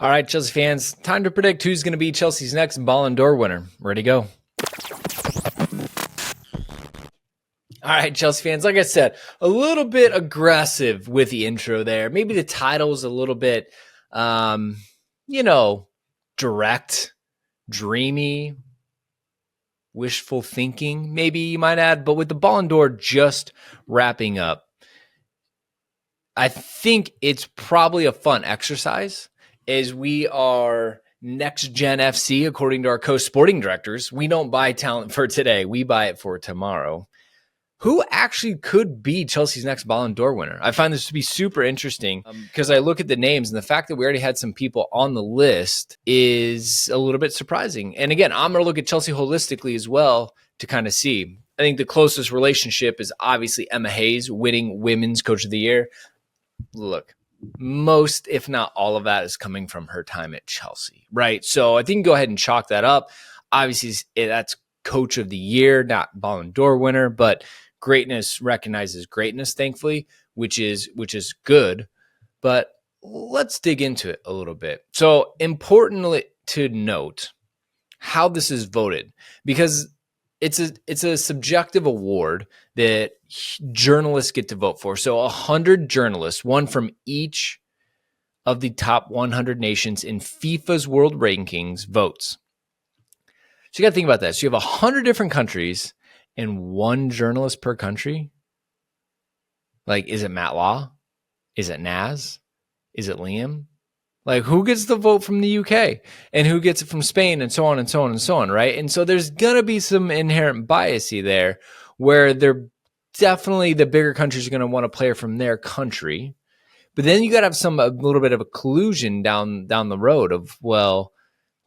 All right, Chelsea fans, time to predict who's going to be Chelsea's next Ballon d'Or winner. Ready, go. All right, Chelsea fans, like I said, a little bit aggressive with the intro there. Maybe the title's a little bit, direct, dreamy, wishful thinking, maybe you might add. But with the Ballon d'Or just wrapping up, I think it's probably a fun exercise as we are next gen FC, according to our co-sporting directors. We don't buy talent for today. We buy it for tomorrow. Who actually could be Chelsea's next Ballon d'Or winner? I find this to be super interesting because I look at the names, and the fact that we already had some people on the list is a little bit surprising. And again, I'm going to look at Chelsea holistically as well to kind of see. I think the closest relationship is obviously Emma Hayes winning Women's Coach of the Year. Look, most, if not all of that is coming from her time at Chelsea, right? So I think you can go ahead and chalk that up. Obviously, that's Coach of the Year, not Ballon d'Or winner, but greatness recognizes greatness, thankfully, which is good. But let's dig into it a little bit. So importantly to note how this is voted, because it's a subjective award that journalists get to vote for. So 100 journalists, one from each of the top 100 nations in FIFA's world rankings, votes. So you got to think about that. So you have 100 different countries and one journalist per country. Like, is it Matt Law? Is it Naz? Is it Liam? Like, who gets the vote from the UK and who gets it from Spain, and so on and so on and so on, right? And so there's going to be some inherent biasy there where they're definitely the bigger countries are going to want a player from their country. But then you got to have a little bit of a collusion down the road of, well,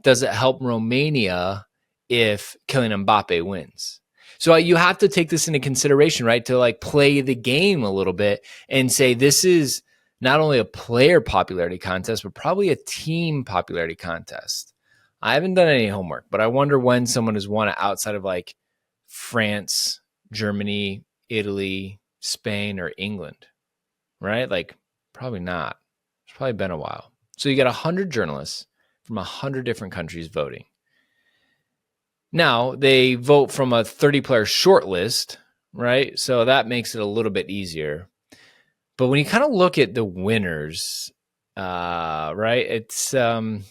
does it help Romania if Kylian Mbappe wins? So you have to take this into consideration, right? To like play the game a little bit and say this is not only a player popularity contest, but probably a team popularity contest. I haven't done any homework, but I wonder when someone has won it outside of like France, Germany, Italy, Spain, or England, right? Like probably not. It's probably been a while. So you got 100 journalists from 100 different countries voting. Now, they vote from a 30-player short list, right? So that makes it a little bit easier. But when you kind of look at the winners, right, it's a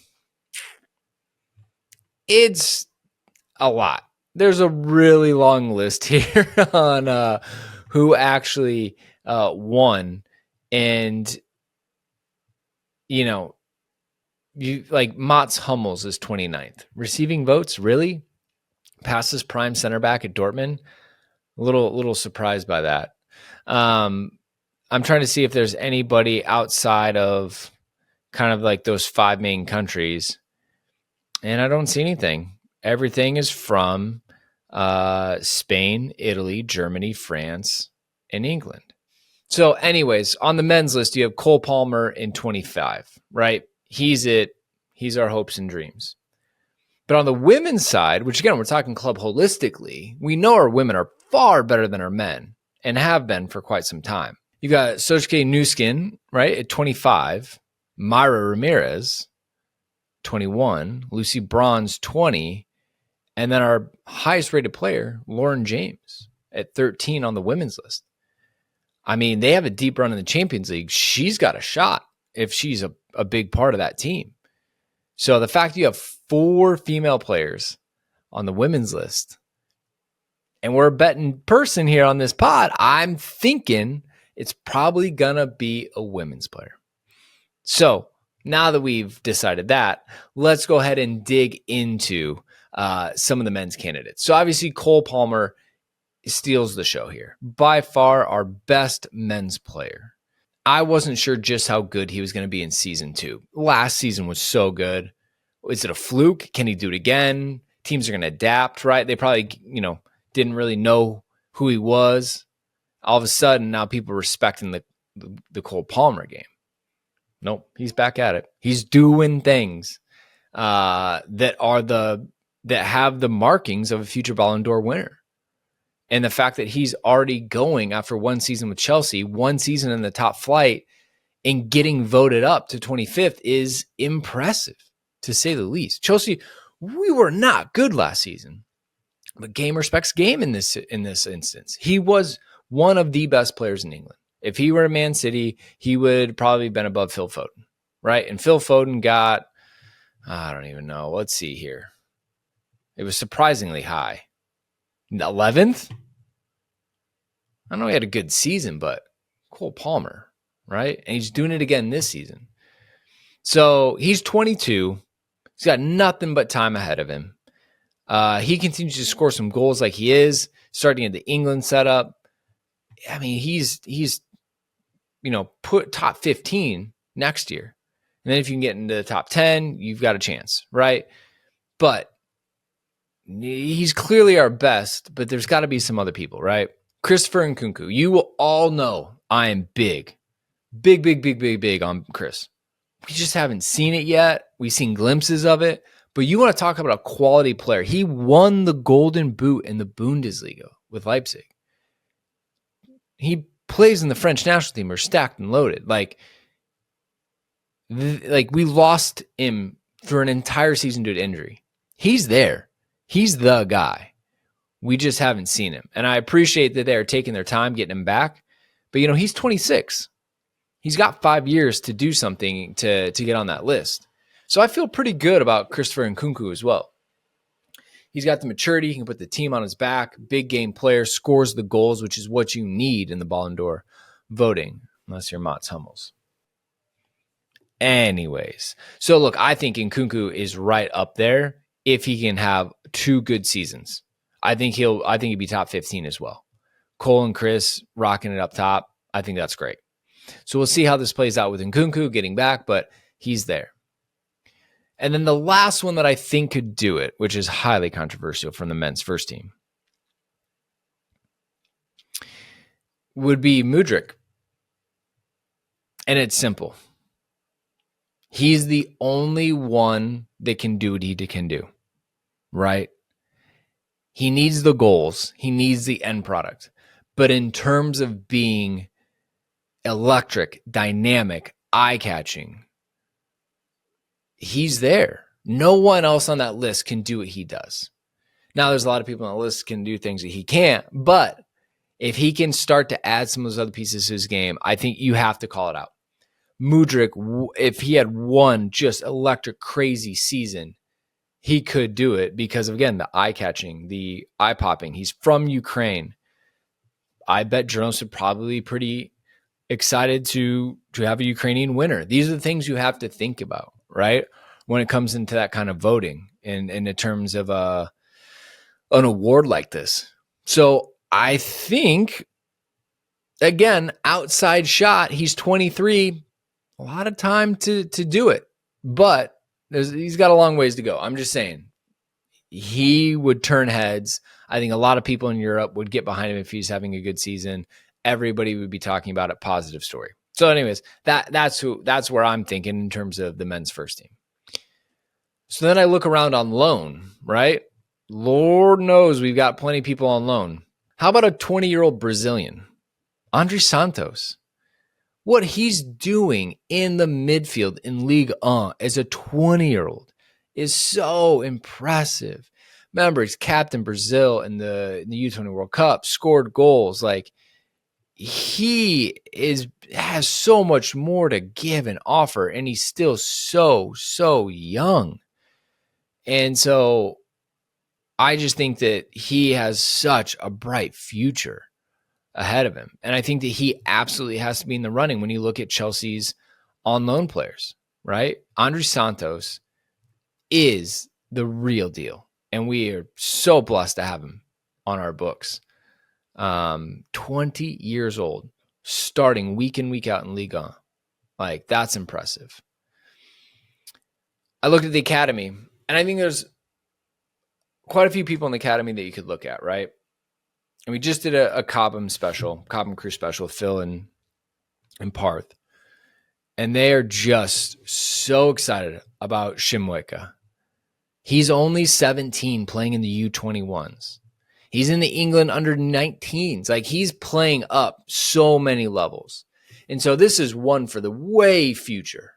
lot. There's a really long list here on who actually won. And, you like Mats Hummels is 29th. Receiving votes, really? Past his prime center back at Dortmund? A little surprised by that. I'm trying to see if there's anybody outside of kind of like those 5 main countries, and I don't see anything. Everything is from Spain, Italy, Germany, France, and England. So anyways, on the men's list, you have Cole Palmer in 25, right? He's it. He's our hopes and dreams. But on the women's side, which again, we're talking club holistically, we know our women are far better than our men and have been for quite some time. You got Sojke Nuskin, right, at 25, Myra Ramirez, 21, Lucy Bronze, 20, and then our highest rated player, Lauren James, at 13 on the women's list. I mean, they have a deep run in the Champions League. She's got a shot if she's a big part of that team. So the fact you have 4 female players on the women's list, and we're a betting person here on this pod, I'm thinking it's probably going to be a women's player. So now that we've decided that, let's go ahead and dig into some of the men's candidates. So obviously Cole Palmer steals the show here. By far our best men's player. I wasn't sure just how good he was going to be in season 2. Last season was so good. Is it a fluke? Can he do it again? Teams are going to adapt, right? They probably, didn't really know who he was. All of a sudden, now people are respecting the Cole Palmer game. Nope, he's back at it. He's doing things that have the markings of a future Ballon d'Or winner. And the fact that he's already going after one season with Chelsea, one season in the top flight, and getting voted up to 25th is impressive, to say the least. Chelsea, we were not good last season, but game respects game in this instance. He was one of the best players in England. If he were a Man City, he would probably have been above Phil Foden, right? And Phil Foden got, I don't even know. Let's see here. It was surprisingly high. 11th? I know he had a good season, but Cole Palmer, right? And he's doing it again this season. So he's 22. He's got nothing but time ahead of him. He continues to score some goals like he is, starting at the England setup. I mean, he's put top 15 next year. And then if you can get into the top 10, you've got a chance, right? But he's clearly our best, but there's got to be some other people, right? Christopher Nkunku. You will all know I am big on Chris. We just haven't seen it yet. We've seen glimpses of it. But you want to talk about a quality player. He won the Golden Boot in the Bundesliga with Leipzig. He plays in the French national team. We're stacked and loaded. Like we lost him for an entire season due to injury. He's there. He's the guy. We just haven't seen him. And I appreciate that they're taking their time getting him back. But, he's 26. He's got 5 years to do something to get on that list. So I feel pretty good about Christopher Nkunku as well. He's got the maturity. He can put the team on his back. Big game player, scores the goals, which is what you need in the Ballon d'Or voting, unless you're Mats Hummels. Anyways, so look, I think Nkunku is right up there if he can have 2 good seasons. I think he'd be top 15 as well. Cole and Chris rocking it up top. I think that's great. So we'll see how this plays out with Nkunku getting back, but he's there. And then the last one that I think could do it, which is highly controversial from the men's first team, would be Mudryk. And it's simple. He's the only one that can do what he can do, right? He needs the goals. He needs the end product. But in terms of being electric, dynamic, eye-catching, he's there. No one else on that list can do what he does. Now, there's a lot of people on the list can do things that he can't, but if he can start to add some of those other pieces to his game, I think you have to call it out. Mudryk, if he had one just electric, crazy season, he could do it because, again, the eye-catching, the eye-popping. He's from Ukraine. I bet journalists are probably pretty excited to have a Ukrainian winner. These are the things you have to think about, right? When it comes into that kind of voting and in terms of an award like this. So I think, again, outside shot, he's 23, a lot of time to do it, but he's got a long ways to go. I'm just saying he would turn heads. I think a lot of people in Europe would get behind him if he's having a good season. Everybody would be talking about a positive story. So anyways, that's where I'm thinking in terms of the men's first team. So then I look around on loan, right? Lord knows we've got plenty of people on loan. How about a 20-year-old Brazilian, Andre Santos? What he's doing in the midfield in Ligue 1 as a 20-year-old is so impressive. Remember, he's captain Brazil in the U20 World Cup, scored goals. Like, he has so much more to give and offer, and he's still so young. And so I just think that he has such a bright future ahead of him. And I think that he absolutely has to be in the running when you look at Chelsea's on loan players, right? Andre Santos is the real deal. And we are so blessed to have him on our books. 20 years old, starting week in, week out in Ligue 1. Like, that's impressive. I looked at the academy, and I think there's quite a few people in the academy that you could look at, right? And we just did a Cobham Crew special with Phil and Parth. And they are just so excited about Shimweka. He's only 17 playing in the U21s. He's in the England under 19s. Like, he's playing up so many levels. And so this is one for the way future.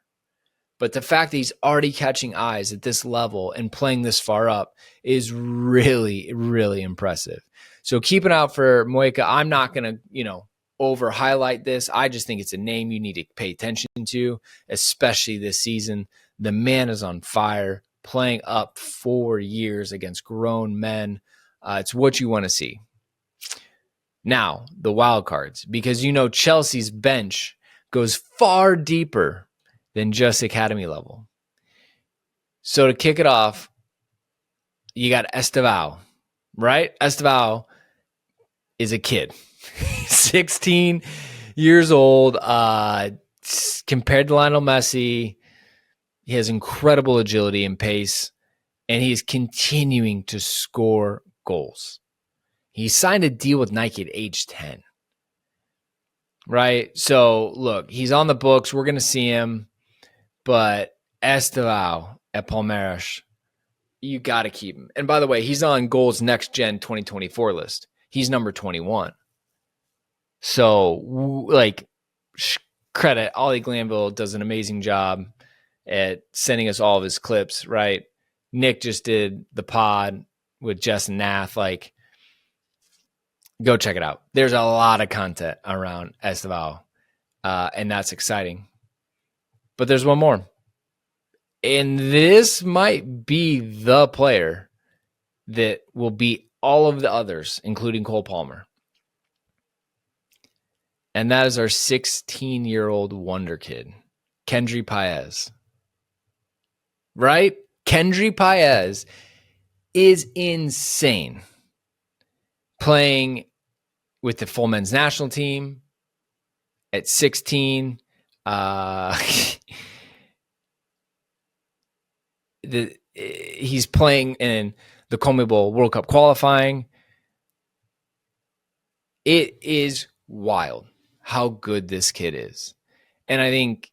But the fact that he's already catching eyes at this level and playing this far up is really, really impressive. So keep an eye out for Mueka. I'm not going to, over highlight this. I just think it's a name you need to pay attention to, especially this season. The man is on fire, playing up 4 years against grown men. It's what you want to see. Now, the wild cards, because Chelsea's bench goes far deeper than just academy level. So to kick it off, you got Estevao, right? Estevao is a kid, 16 years old. Compared to Lionel Messi, he has incredible agility and pace, and he's continuing to score goals. He signed a deal with Nike at age 10, right? So look, he's on the books. We're going to see him. But Estevao at Palmeiras, you got to keep him. And by the way, he's on Goals Next Gen 2024 list. He's number 21. So, credit. Ollie Glanville does an amazing job at sending us all of his clips, right? Nick just did the pod with Jess and Nath. Go check it out. There's a lot of content around Estevao, and that's exciting. But there's one more. And this might be the player that will beat all of the others, including Cole Palmer. And that is our 16-year-old wonder kid, Kendry Paez. Right? Kendry Paez is insane. Playing with the full men's national team at 16. He's playing in the CONMEBOL World Cup qualifying. It is wild how good this kid is. And I think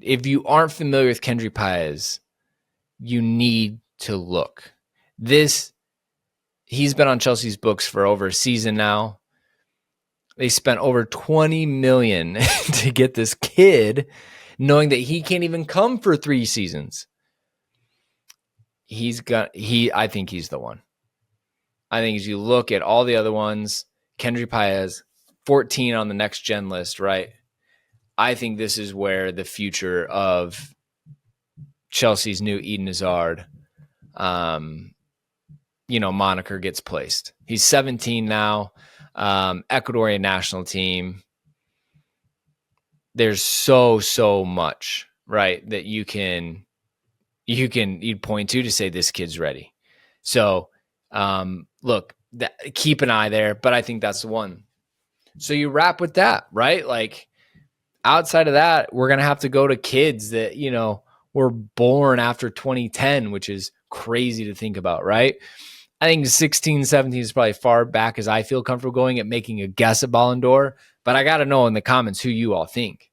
if you aren't familiar with Kendry Paez, you need to look. He's been on Chelsea's books for over a season now. They spent over $20 million to get this kid, knowing that he can't even come for 3 seasons. I think he's the one. I think as you look at all the other ones, Kendry Paez, 14 on the next gen list, right? I think this is where the future of Chelsea's new Eden Hazard, moniker gets placed. He's 17 now. Ecuadorian national team. There's so much, right, that you'd point to say this kid's ready. So look, keep an eye there, but I think that's the one. So you wrap with that, right? Outside of that, we're going to have to go to kids that, were born after 2010, which is crazy to think about, right? I think 16, 17 is probably far back as I feel comfortable going at making a guess at Ballon d'Or, but I got to know in the comments who you all think.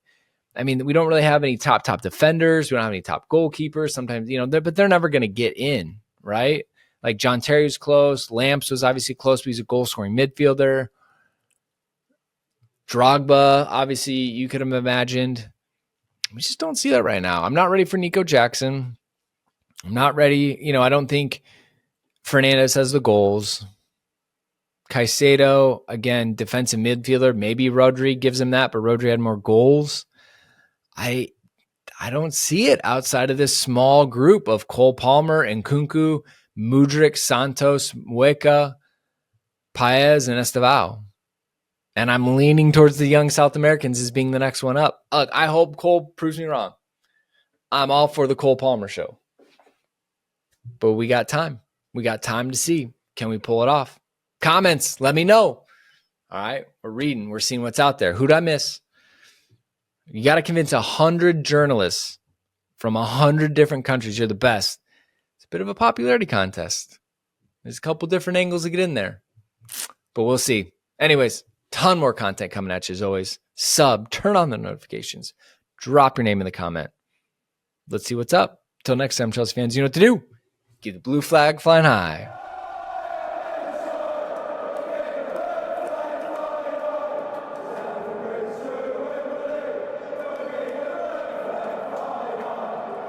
I mean, we don't really have any top defenders. We don't have any top goalkeepers. Sometimes, but they're never going to get in, right? Like John Terry was close. Lamps was obviously close, but he's a goal-scoring midfielder. Drogba, obviously, you could have imagined. We just don't see that right now. I'm not ready for Nico Jackson. I'm not ready. I don't think Fernandez has the goals. Caicedo, again, defensive midfielder. Maybe Rodri gives him that, but Rodri had more goals. I don't see it outside of this small group of Cole Palmer, Nkunku, Mudryk, Santos, Mueka, Paez, and Estevao. And I'm leaning towards the young South Americans as being the next one up. Look, I hope Cole proves me wrong. I'm all for the Cole Palmer show. But we got time. We got time to see. Can we pull it off? Comments, let me know. All right, we're reading. We're seeing what's out there. Who'd I miss? You got to convince 100 journalists from 100 different countries you're the best. It's a bit of a popularity contest. There's a couple different angles to get in there. But we'll see. Anyways, ton more content coming at you as always. Turn on the notifications. Drop your name in the comment. Let's see what's up. Till next time, Chelsea fans, you know what to do. Keep the blue flag flying high.